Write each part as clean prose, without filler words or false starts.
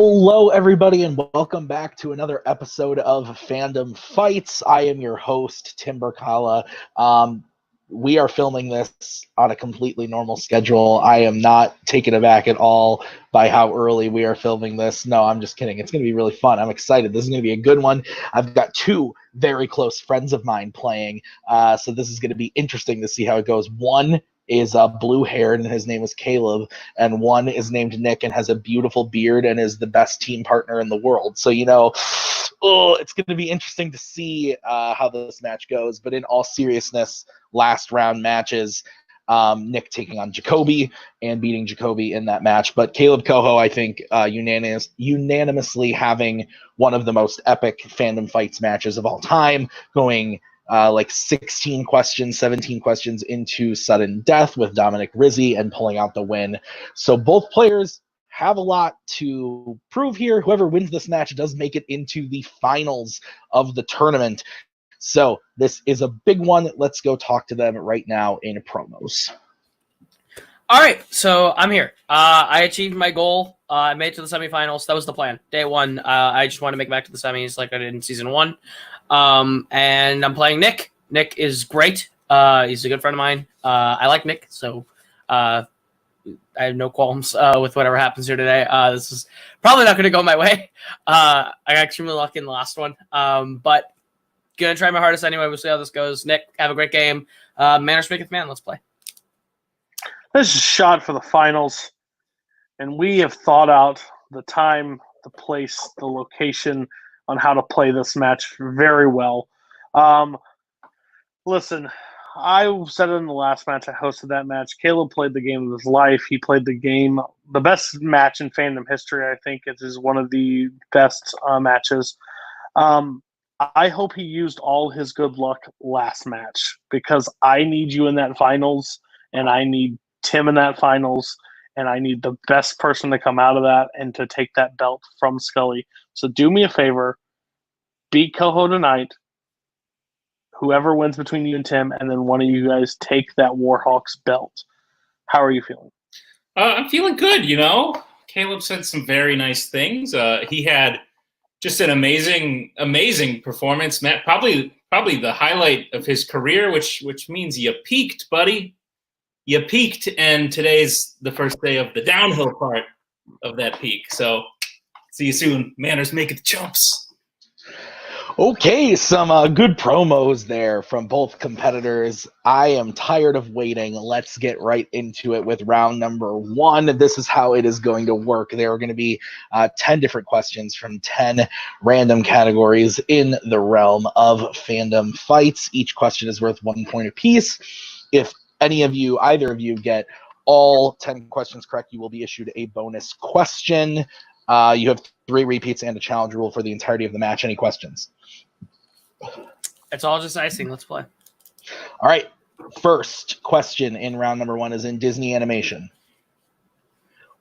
Hello, everybody, and welcome back to another episode of Fandom Fights. I am your host, Tim Berkala. We are filming this on a completely normal schedule. I am not taken aback at all by how early we are filming this. No, I'm just kidding. It's going to be really fun. I'm excited. This is going to be a good one. I've got two very close friends of mine playing, so this is going to be interesting to see how it goes. One is blue-haired, and his name is Kaleb, and one is named Nick and has a beautiful beard and is the best team partner in the world. So, it's going to be interesting to see how this match goes. But in all seriousness, last round matches, Nick taking on Jacoby and beating Jacoby in that match. But Kaleb Koho, I think, unanimously having one of the most epic Fandom Fights matches of all time, going 16 questions, 17 questions into sudden death with Dominic Rizzi and pulling out the win. So both players have a lot to prove here. Whoever wins this match does make it into the finals of the tournament. So this is a big one. Let's go talk to them right now in promos. All right, so I'm here. I achieved my goal. I made it to the semifinals. That was the plan. Day one, I just wanted to make it back to the semis like I did in season one. And I'm playing Nick. Nick is great. He's a good friend of mine. I like Nick, so I have no qualms with whatever happens here today. This is probably not going to go my way. I got extremely lucky in the last one, but going to try my hardest anyway. We'll see how this goes. Nick, have a great game. Manners maketh man. Let's play. This is shot for the finals, and we have thought out the time, the place, the location on how to play this match very well. Listen, I said it in the last match. I hosted that match. Kaleb played the game of his life. He played the best match in fandom history. I think it is one of the best matches. I hope he used all his good luck last match, because I need you in that finals, and I need Tim in that finals, and I need the best person to come out of that and to take that belt from Scully. So do me a favor, beat Koho tonight, whoever wins between you and Tim, and then one of you guys take that Warhawks belt. How are you feeling? I'm feeling good, Kaleb said some very nice things. He had just an amazing performance, Matt. Probably the highlight of his career, which means you peaked, buddy. You peaked, and today's the first day of the downhill part of that peak. So see you soon. Manners make it jumps. Okay, some good promos there from both competitors. I am tired of waiting. Let's get right into it with round number one. This is how it is going to work. There are going to be 10 different questions from 10 random categories in the realm of Fandom Fights. Each question is worth 1 point apiece. If either of you get all 10 questions correct, you will be issued a bonus question. You have 3 repeats and a challenge rule for the entirety of the match. Any questions? It's all just icing. Let's play. All right. First question in round number one is in Disney animation.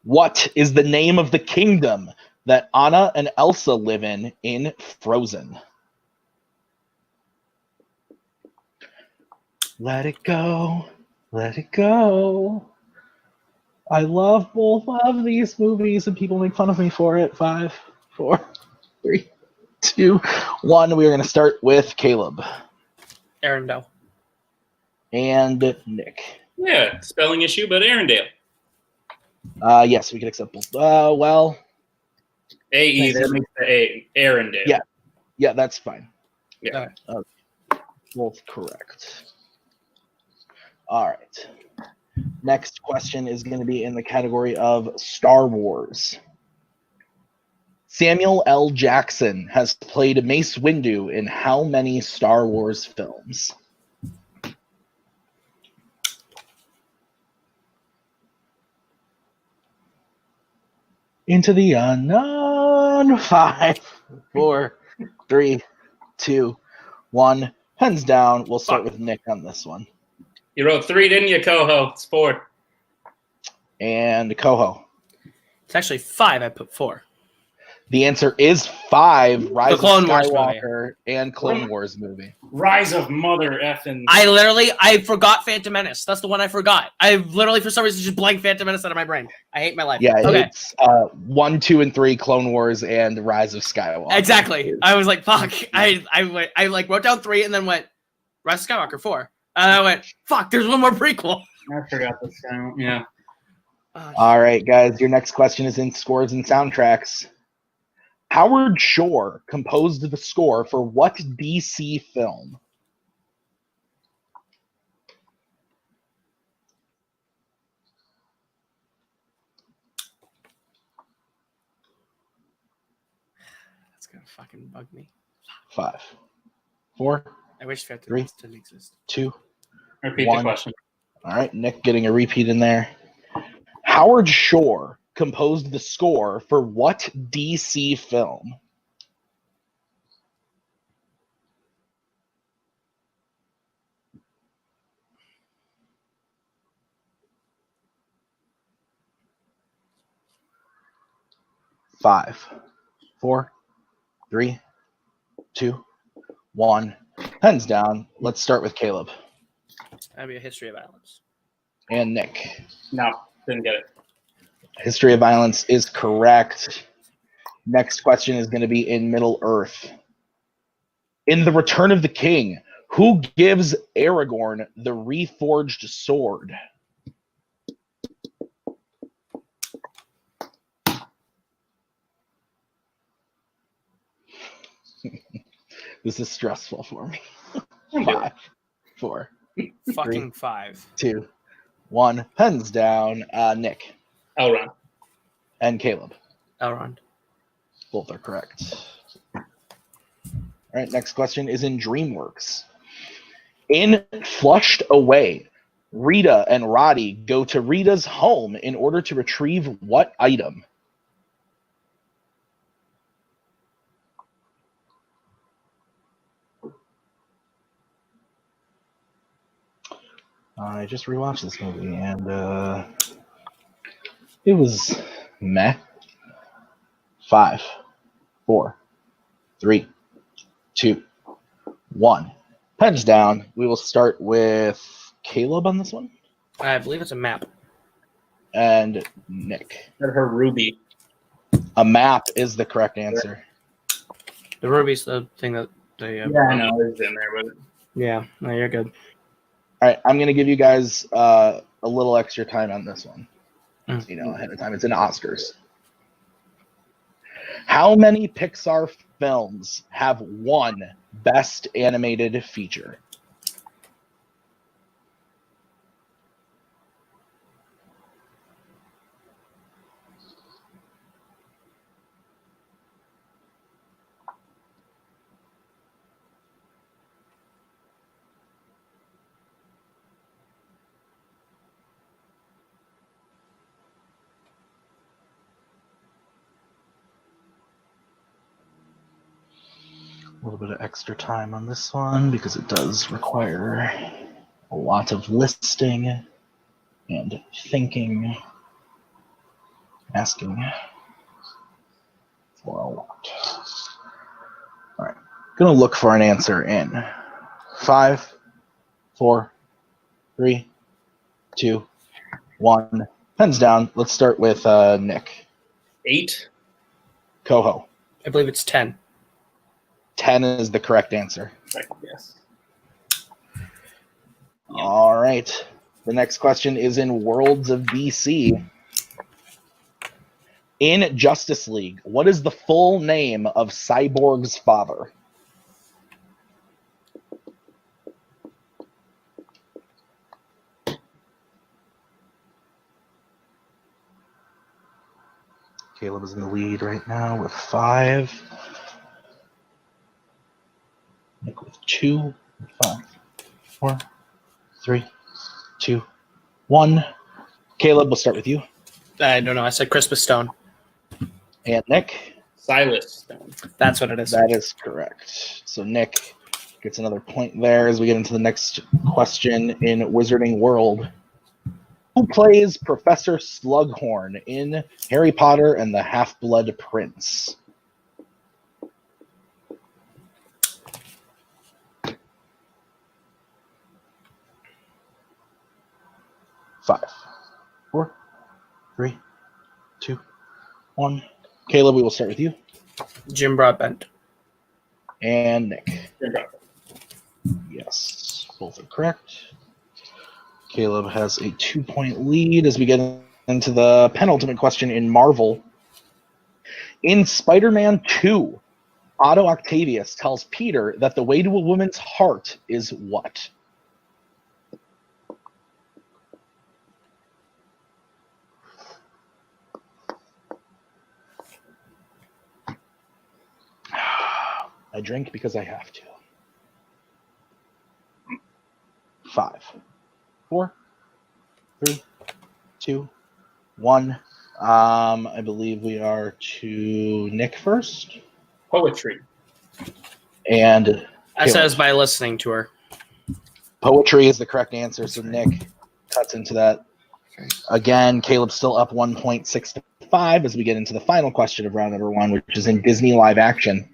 What is the name of the kingdom that Anna and Elsa live in Frozen? Let it go. Let it go. I love both of these movies, and people make fun of me for it. 5, 4, 3, 2, 1. We are going to start with Kaleb. Arendelle. And Nick. Yeah, spelling issue, but Arendelle. Yes, we can accept both. Well. A-E, that makes the A. Arendelle. Yeah, that's fine. Yeah. Both correct. All right. Next question is going to be in the category of Star Wars. Samuel L. Jackson has played Mace Windu in how many Star Wars films? Into the unknown. 5, 4, 3, 2, 1. Pens down. We'll start with Nick on this one. You wrote 3, didn't you, Koho? It's 4. And Koho. It's actually 5. I put 4. The answer is 5. Rise of Clone Wars Skywalker and Clone Wars movie. Rise of Mother effing. I forgot Phantom Menace. That's the one I forgot. I literally, for some reason, just blanked Phantom Menace out of my brain. I hate my life. Yeah, okay. It's 1, 2, and 3, Clone Wars and Rise of Skywalker. Exactly. I was like, fuck. I like wrote down 3 and then went Rise of Skywalker 4. And I went, fuck, there's one more prequel. I forgot this guy. Yeah. All right, guys. Your next question is in scores and soundtracks. Howard Shore composed the score for what DC film? That's gonna fucking bug me. 5, 4, I wish Phantom 3, Menace didn't exist. 2, Repeat 1. the question. All right, Nick getting a repeat in there. Howard Shore composed the score for what DC film? Five, 4, 3, 2, 1. Pens down. Let's start with Kaleb That'd be a History of Violence. and Nick. No, didn't get it. History of Violence is correct. Next question is going to be in Middle Earth. In The Return of the King, who gives Aragorn the reforged sword? This is stressful for me. 5, 4, Fucking 5. 2, 1. Pens down. Nick Elrond. and Kaleb. Elrond. Both are correct. All right, next question is in DreamWorks. In Flushed Away, Rita and Roddy go to Rita's home in order to retrieve what item? I just rewatched this movie and it was meh. 5, 4, 3, 2, 1. Pens down. We will start with Kaleb on this one. I believe it's a map. And Nick. Got her ruby. A map is the correct answer. The ruby's the thing that they. Yeah, I know it's in there, but Yeah, no, you're good. All right, I'm going to give you guys a little extra time on this one. You know, ahead of time. It's in Oscars. How many Pixar films have won Best Animated Feature? A little bit of extra time on this one because it does require a lot of listing and thinking, asking for a lot. All right, gonna look for an answer in 5, 4, 3, 2, 1. Pens down. Let's start with Nick. 8. Koho. I believe it's 10. 10 is the correct answer. Right, yes. All right. The next question is in Worlds of DC. In Justice League, what is the full name of Cyborg's father? Kaleb is in the lead right now with 5. Nick with 2, 5, 4, 3, 2, 1. Kaleb, we'll start with you. I don't know. I said Christmas Stone. And Nick. Silas Stone. That's what it is. That is correct. So Nick gets another point there as we get into the next question in Wizarding World. Who plays Professor Slughorn in Harry Potter and the Half-Blood Prince? 5, 4, 3, 2, 1. Kaleb, we will start with you. Jim Broadbent. And Nick. Jim Broadbent. Yes, both are correct. Kaleb has a 2-point lead as we get into the penultimate question in Marvel. In Spider-Man 2, Otto Octavius tells Peter that the way to a woman's heart is what? I drink because I have to. 5, 4, 3, 2, 1. I believe we are to Nick first. Poetry. And I says by listening to her. poetry is the correct answer, so Nick cuts into that. Again, Kaleb's still up 1.65 as we get into the final question of round number 1, which is in Disney live action.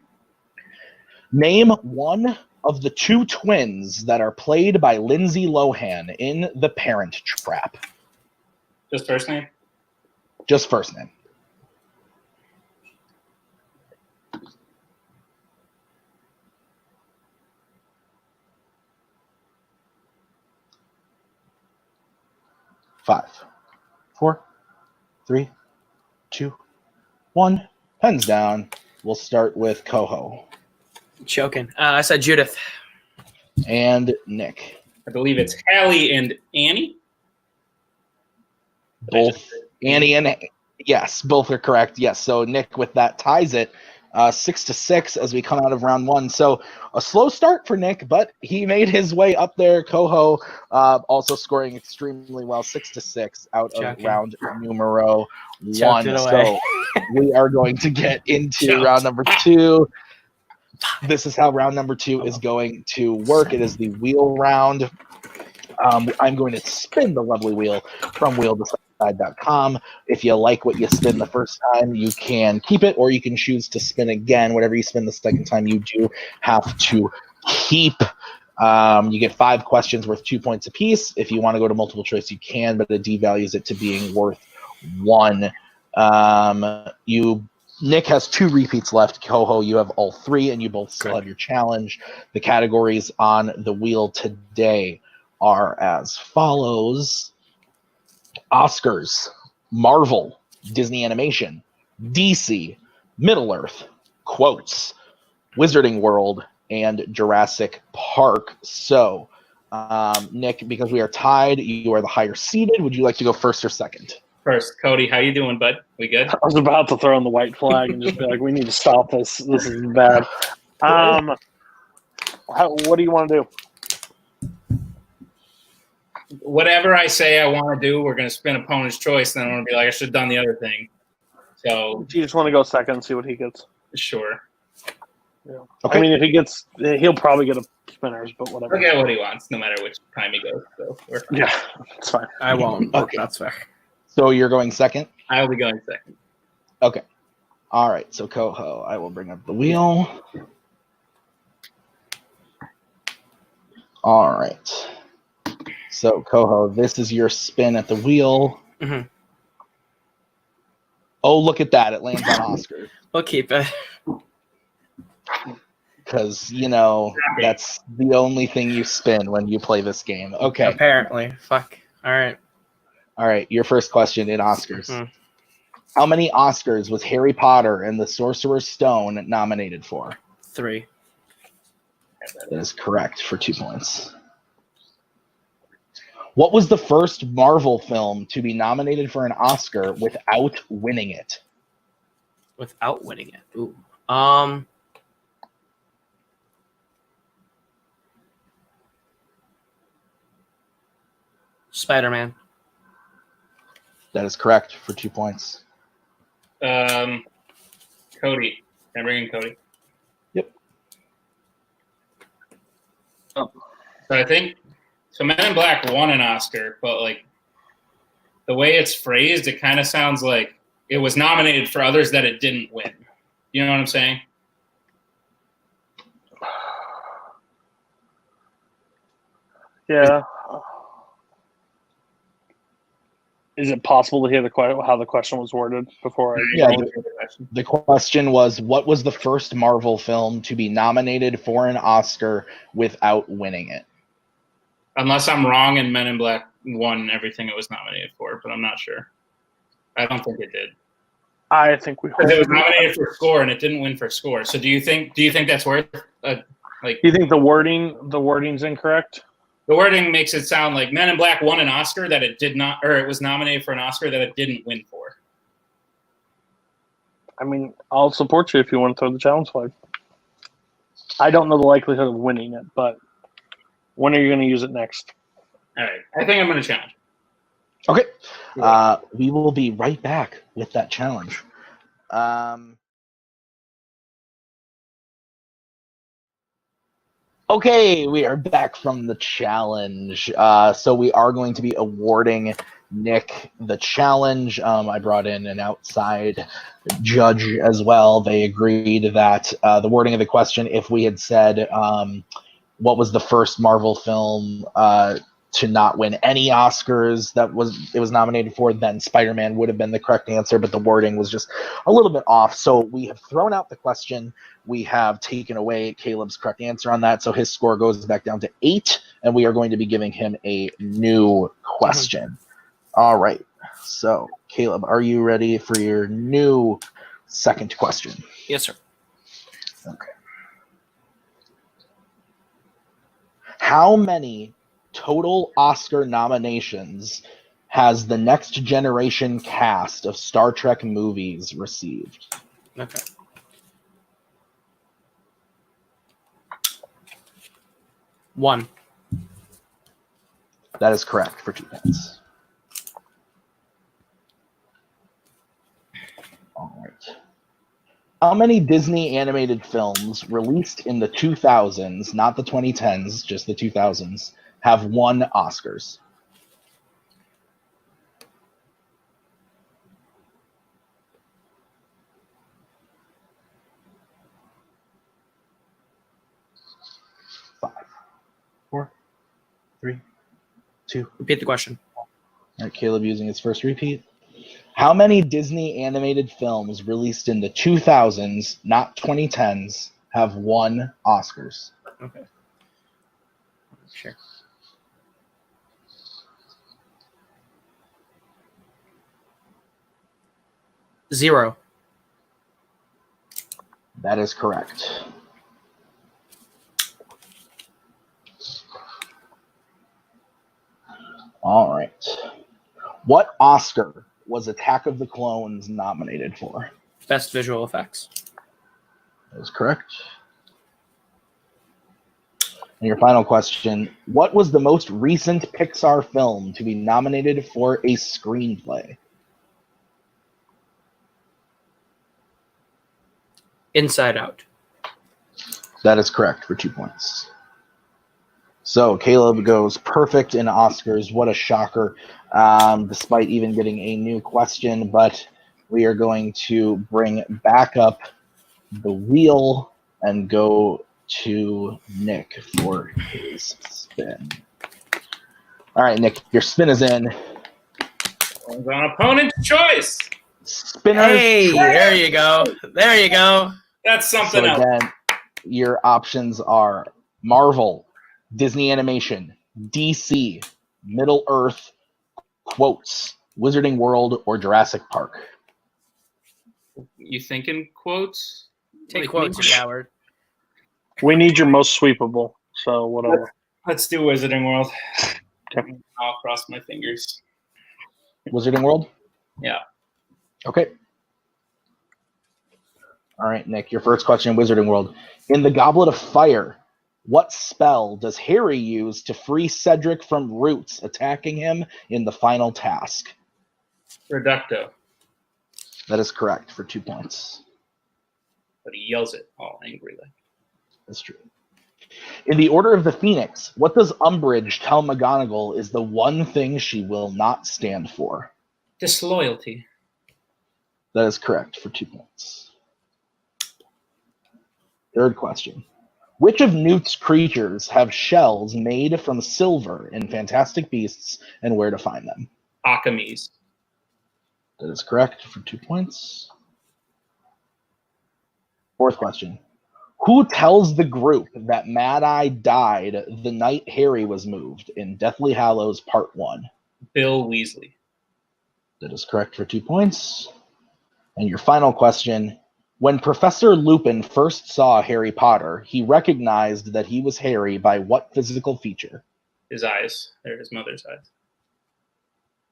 Name one of the 2 twins that are played by Lindsay Lohan in The Parent Trap. Just first name? Just first name. Five, 4, 3, 2, 1. Pens down. We'll start with Koho. Choking. I said Judith. And Nick. I believe it's Hallie and Annie. Both Annie and yes, both are correct. Yes, so Nick with that ties it 6-6 as we come out of round 1. So a slow start for Nick, but he made his way up there. Koho also scoring extremely well, 6-6 out of round numero 1. So we are going to get into round number 2. This is how round number 2 is going to work. It is the wheel round. I'm going to spin the lovely wheel from wheeldeside.com. If you like what you spin the first time, you can keep it, or you can choose to spin again. Whatever you spin the second time, you do have to keep. You get 5 questions worth 2 points apiece. If you want to go to multiple choice, you can, but it devalues it to being worth 1. Nick has 2 repeats left. Koho, you have all 3, and you both still have your challenge. The categories on the wheel today are as follows: Oscars, Marvel, Disney Animation, DC, Middle-earth, quotes, Wizarding World, and Jurassic Park. So, Nick, because we are tied, you are the higher seeded. Would you like to go first or second? First, Cody, how you doing, bud? We good? I was about to throw in the white flag and just be like, we need to stop this. This is bad. What do you want to do? Whatever I say I want to do, we're going to spin opponent's choice, and then I'm going to be like, I should have done the other thing. So, Do you just want to go second and see what he gets? sure. Yeah. Okay. I mean, if he gets, he'll probably get a spinners, but whatever. He'll get what he wants, no matter which time he goes. So we're fine. Yeah, it's fine. I won't. But Okay. That's fair. So you're going second? I'll be going second. Okay. All right. So Koho, I will bring up the wheel. All right. So Koho, this is your spin at the wheel. Mhm. Oh, look at that. It lands on Oscar. We'll keep it. Because, that's the only thing you spin when you play this game. Okay. Apparently. Fuck. All right. All right. Your first question in Oscars. Mhm. How many Oscars was Harry Potter and the Sorcerer's Stone nominated for? 3. That is correct for 2 points. What was the first Marvel film to be nominated for an Oscar without winning it? Without winning it. Ooh. Spider-Man. That is correct for 2 points. Cody. Can I bring in Cody? Yep. So I think Men in Black won an Oscar, but the way it's phrased, it kind of sounds like it was nominated for others that it didn't win. You know what I'm saying? Yeah. Is it possible to hear how the question was worded before I? Yeah, the question was, what was the first Marvel film to be nominated for an Oscar without winning it? Unless I'm wrong and Men in Black won everything it was nominated for, but I'm not sure. I don't think it did. I think we. Because it was nominated for score and it didn't win for score. So do you think that's worth like? Do you think the wording's incorrect? The wording makes it sound like Men in Black won an Oscar that it did not, or it was nominated for an Oscar that it didn't win for. I mean, I'll support you if you want to throw the challenge flag. I don't know the likelihood of winning it, but when are you going to use it next? All right. I think I'm going to challenge. Okay. We will be right back with that challenge. Okay, we are back from the challenge. So we are going to be awarding Nick the challenge. I brought in an outside judge as well. They agreed that the wording of the question, if we had said what was the first Marvel film to not win any Oscars that it was nominated for, then Spider-Man would have been the correct answer, but the wording was just a little bit off. So we have thrown out the question. We have taken away Caleb's correct answer on that, so his score goes back down to 8, and we are going to be giving him a new question. All right. So, Caleb, are you ready for your new second question? Yes, sir. Okay. How many total Oscar nominations has the Next Generation cast of Star Trek movies received? Okay. One. That is correct for 2 points. All right. How many Disney animated films released in the 2000s, not the 2010s, just the 2000s, have won Oscars? Five, 4, 3, 2. Repeat the question. All right, Caleb using his first repeat. How many Disney animated films released in the 2000s, not 2010s, have won Oscars? Okay. Sure. Zero. That is correct. All right. What Oscar was Attack of the Clones nominated for? Best visual effects. That is correct. And your final question, what was the most recent Pixar film to be nominated for a screenplay? Inside Out. That is correct for 2 points. So Caleb goes perfect in Oscars. What a shocker, despite even getting a new question. But we are going to bring back up the wheel and go to Nick for his spin. All right, Nick, your spin is in. It's on opponent's choice. Spinner. Hey, there you go. There you go. That's something So else. again, your options are Marvel, Disney Animation, DC, Middle Earth, quotes, Wizarding World, or Jurassic Park. You thinking quotes? Take Like, quotes, you coward. We need your most sweepable, so whatever. Let's do Wizarding World. Okay. I'll cross my fingers. Wizarding World? Yeah. Okay. All right, Nick, your first question in Wizarding World. In the Goblet of Fire, what spell does Harry use to free Cedric from Roots attacking him in the final task? Reducto. That is correct for 2 points. But he yells it all angrily. That's true. In the Order of the Phoenix, what does Umbridge tell McGonagall is the one thing she will not stand for? Disloyalty. That is correct for 2 points. Third question. Which of Newt's creatures have shells made from silver in Fantastic Beasts and Where to Find Them? Akamis. That is correct for 2 points. Fourth question. Who tells the group that Mad Eye died the night Harry was moved in Deathly Hallows Part 1? Bill Weasley. That is correct for 2 points. And your final question. When Professor Lupin first saw Harry Potter, he recognized that he was Harry by what physical feature? His eyes. They're his mother's eyes.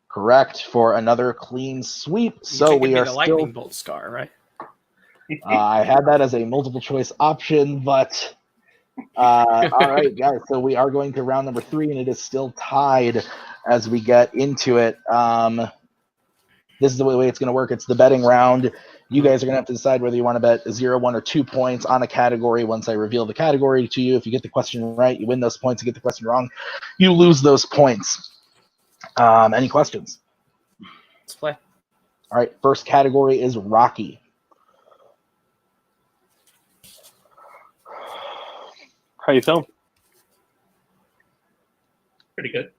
Correct for another clean sweep. So could give we me are the still. lightning bolt scar, right? I had that as a multiple choice option, but all right, guys. So we are going to round number 3, and it is still tied as we get into it. This is the way it's going to work. It's the betting round. You guys are going to have to decide whether you want to bet 0, 1, or 2 points on a category once I reveal the category to you. If you get the question right, you win those points. If you get the question wrong, you lose those points. Any questions? Let's play. All right, first category is Rocky. How you feeling? Pretty good.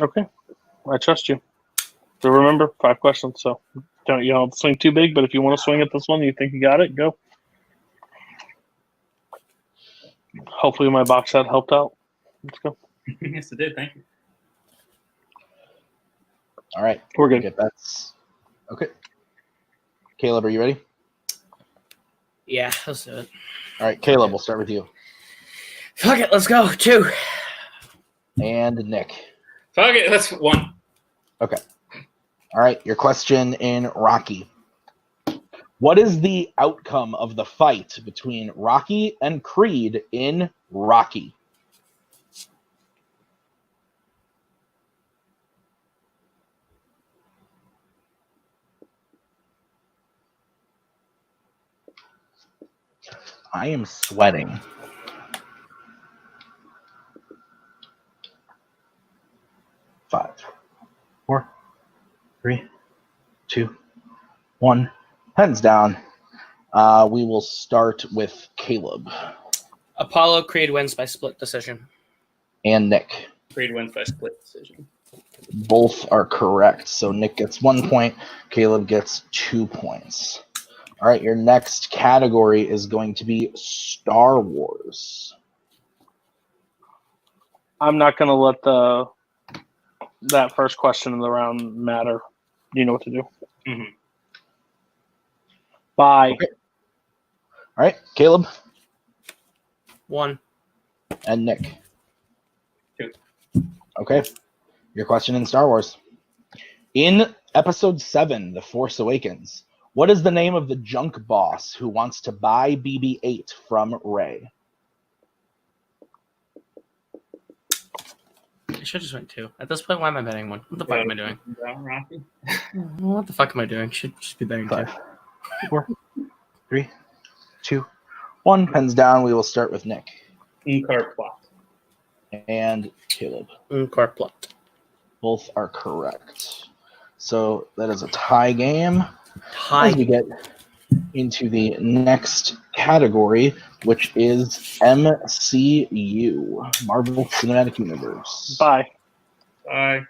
Okay. I trust you. So remember, 5 questions, so don't have to swing too big, but if you want to swing at this one, you think you got it, go. Hopefully my box set helped out. Let's go. Yes, it did. Thank you. All right. We're good. Get bets. Okay. Kaleb, are you ready? Yeah, let's do it. All right, Kaleb, we'll start with you. Fuck it, let's go. 2. And Nick. Fuck it. That's 1. Okay. All right, your question in Rocky. What is the outcome of the fight between Rocky and Creed in Rocky? I am sweating. Five, 4, 3, 2, 1. Pens down. We will start with Kaleb Apollo Creed wins by split decision. and Nick. Creed wins by split decision. Both are correct. So Nick gets 1 point. Kaleb gets 2 points. All right, your next category is going to be Star Wars. I'm not going to let that first question in the round matter. You know what to do. Mm-hmm. Bye. Okay. All right, Kaleb 1. and Nick. 2. Okay, your question in Star Wars. In Episode 7, The Force Awakens, what is the name of the junk boss who wants to buy BB-8 from Rey? I should just went 2. At this point, why am I betting 1? What the fuck am I doing? Rocky. What the fuck am I doing? Should just be betting 2. 5, 4, 3, 2, 1. Pens down. We will start with Nick In-car plot. and Kaleb. Car plot. Both are correct. So that is a tie game. As we get into the next category, which is MCU, Marvel Cinematic Universe. Bye. Bye.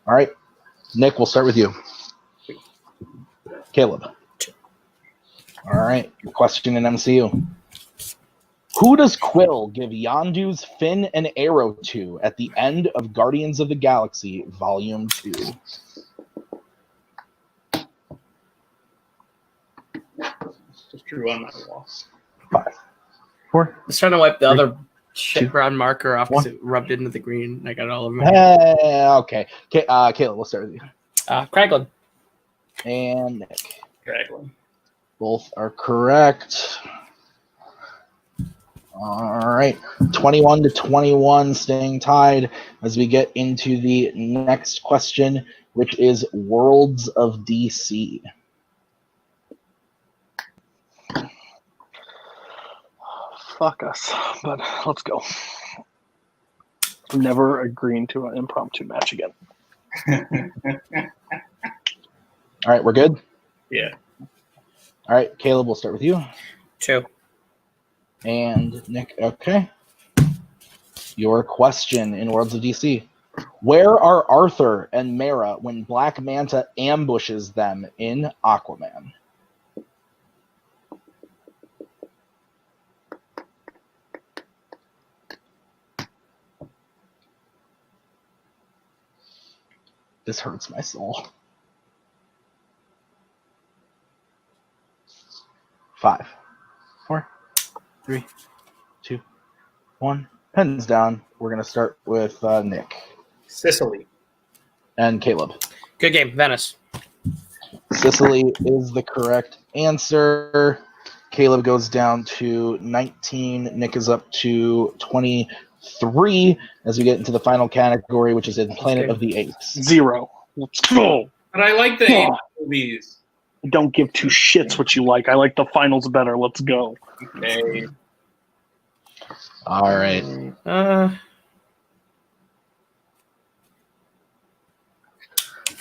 All right, Nick, we'll start with you. Kaleb. All right, your question in MCU. Who does Quill give Yondu's fin and arrow to at the end of Guardians of the Galaxy Volume 2? Just drew on my wall. 5, 4. I was trying to wipe the 3, other shit 2, brown marker off 1. because it rubbed into the green. I got it all over my head. Okay. Kaleb, we'll start with you. Craiglin. And Nick. Draglin. Both are correct. All right. 21-21, staying tied as we get into the next question, which is Worlds of DC. Fuck us, but let's go. I'm never agreeing to an impromptu match again. All right, we're good? Yeah. All right, Kaleb, we'll start with you. 2. And Nick, okay. Your question in Worlds of DC. Where are Arthur and Mara when Black Manta ambushes them in Aquaman? This hurts my soul. 5, 4, 3, 2, 1. Pens down. We're going to start with Nick. Sicily. And Caleb. Good game, Venice. Sicily is the correct answer. Caleb goes down to 19. Nick is up to 23 as we get into the final category, which is in Planet of the Apes. 0. Let's go. But I like the Apes movies. Don't give two shits what you like. I like the finals better. Let's go. Okay. All right.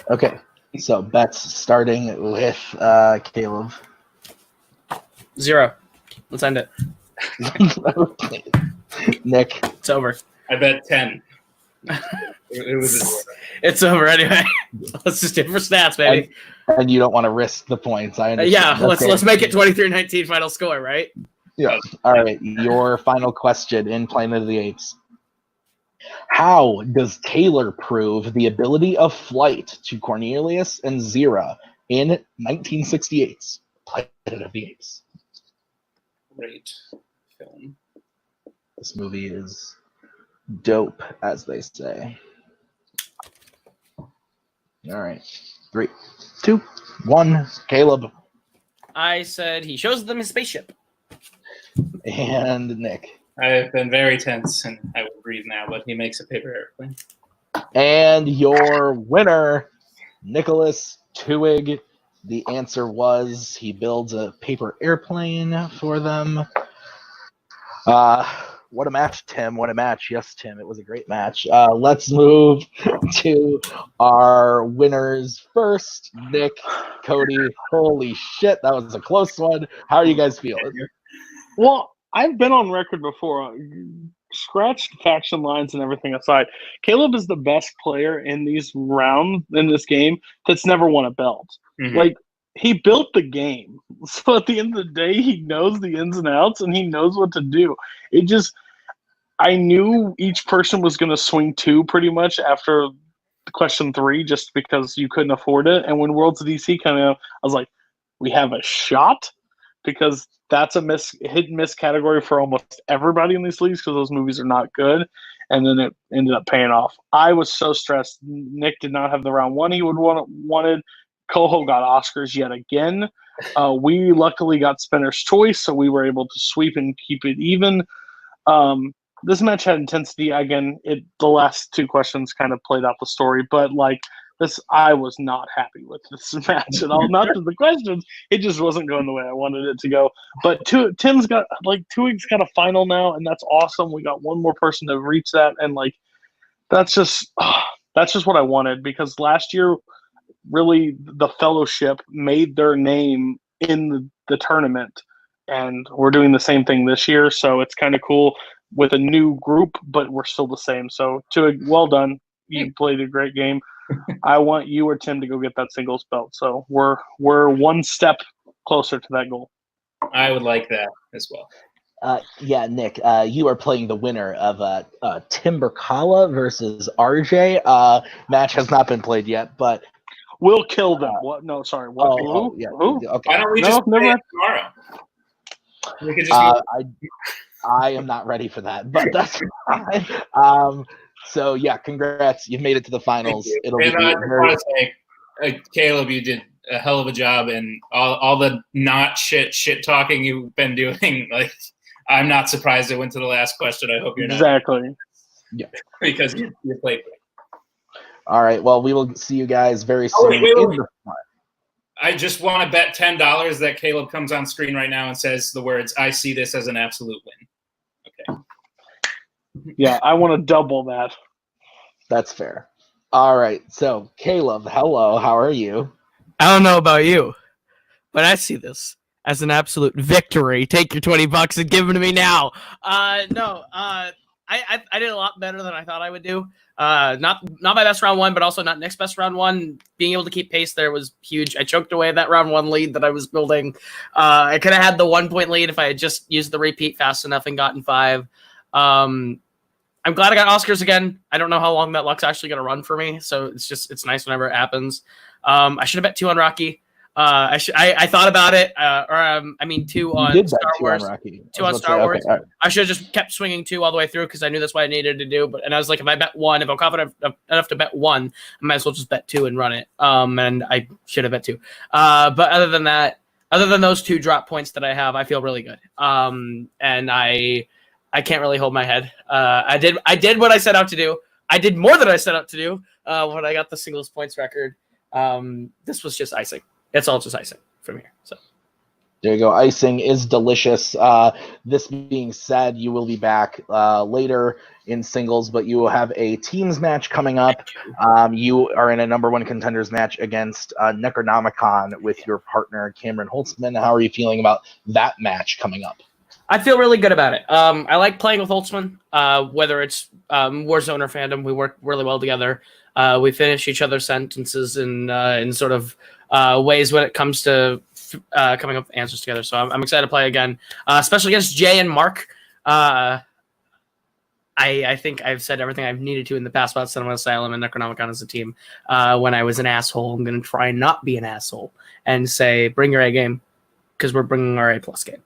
Okay. So bets starting with Caleb. 0. Let's end it. Nick. It's over. I bet 10. It was It's over anyway. Let's just do it for stats, baby. And you don't want to risk the points. I understand. Yeah, let's make it 23-19 final score, right? Yeah. All right. Your final question in Planet of the Apes. How does Taylor prove the ability of flight to Cornelius and Zira in 1968's Planet of the Apes? great film. This movie is dope, as they say. All right. 3, 2, 1. Caleb. I said he shows them his spaceship. And Nick. I have been very tense, and I will breathe now, but he makes a paper airplane. And your winner, Nicholas Twohig. The answer was he builds a paper airplane for them. What a match, Tim. What a match. Yes, Tim. It was a great match. Let's move to our winners first. Nick, Cody. Holy shit, that was a close one. How are you guys feeling? Well, I've been on record before. Scratch faction lines and everything aside, Kaleb is the best player in these rounds in this game that's never won a belt. Mm-hmm. Like, he built the game. So at the end of the day, he knows the ins and outs and he knows what to do. It just, I knew each person was going to swing 2 pretty much after question 3 just because you couldn't afford it. And when Worlds of DC came out, I was like, we have a shot? Because that's a hit and miss category for almost everybody in these leagues because those movies are not good. And then it ended up paying off. I was so stressed. Nick did not have the round 1 he would wanted. Koho got Oscars yet again. We luckily got Spinner's Choice, so we were able to sweep and keep it even. This match had intensity. Again, the last 2 questions kind of played out the story, but like this, I was not happy with this match at all. Not to the questions, it just wasn't going the way I wanted it to go. But Tim's got Twohig's got a final now, and that's awesome. We got one more person to reach that, and like that's just what I wanted because last year. Really, the fellowship made their name in the tournament, and we're doing the same thing this year. So it's kind of cool with a new group, but we're still the same. So, well done. You played a great game. I want you or Tim to go get that singles belt. So we're one step closer to that goal. I would like that as well. Yeah, Nick, you are playing the winner of Timberkala versus RJ. Match has not been played yet, but. We'll kill them. What? No, sorry. What? Who? Yeah. Who? Okay. Why don't we just play it tomorrow? We could just I am not ready for that, but that's fine. So yeah, congrats. You've made it to the finals. It'll be I want to say, Kaleb, you did a hell of a job, and all the not shit talking you've been doing. Like, I'm not surprised it went to the last question. I hope you're not. Exactly. Yeah. Because you played great. All right. Well, we will see you guys very soon. Wait. I just want to bet $10 that Kaleb comes on screen right now and says the words, "I see this as an absolute win." Okay. Yeah, I want to double that. That's fair. All right. So, Kaleb, hello. How are you? I don't know about you, but I see this as an absolute victory. Take your $20 and give them to me now. I I did a lot better than I thought I would do. Not my best round one, but also not Nick's best round one. Being able to keep pace there was huge. I choked away that round one lead that I was building. I could have had the 1 point lead if I had just used the repeat fast enough and gotten 5. I'm glad I got Oscars again. I don't know how long that luck's actually going to run for me, so it's nice whenever it happens. I should have bet 2 on Rocky. I thought about it, 2 on Star Wars. 2 on Star Wars. Okay, right. I should have just kept swinging 2 all the way through because I knew that's what I needed to do. But I was like, if I bet 1, if I'm confident enough to bet 1, I might as well just bet 2 and run it. And I should have bet 2. But other than that, other than those 2 drop points that I have, I feel really good. And I can't really hold my head. I did what I set out to do. I did more than I set out to do when I got the singles points record. This was just icing. It's all just icing from here. So there you go. Icing is delicious. This being said, you will be back later in singles, but you will have a teams match coming up. You are in a number 1 contenders match against Necronomicon with your partner Cameron Holtzman. How are you feeling about that match coming up? I feel really good about it. I like playing with Holtzman, whether it's Warzone or Fandom. We work really well together. We finish each other's sentences in sort of ways when it comes to coming up with answers together. So I'm excited to play again, especially against Jay and Mark. I think I've said everything I've needed to in the past about Cinema Asylum and Necronomicon as a team. When I was an asshole, I'm going to try and not be an asshole and say, bring your A game, because we're bringing our A+ game.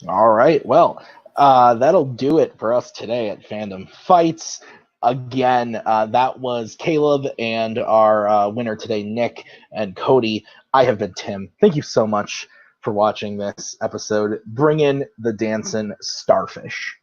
All right. Well, that'll do it for us today at Fandom Fights. Again, that was Kaleb and our winner today, Nick and Cody. I have been Tim. Thank you so much for watching this episode. Bring in the dancing starfish.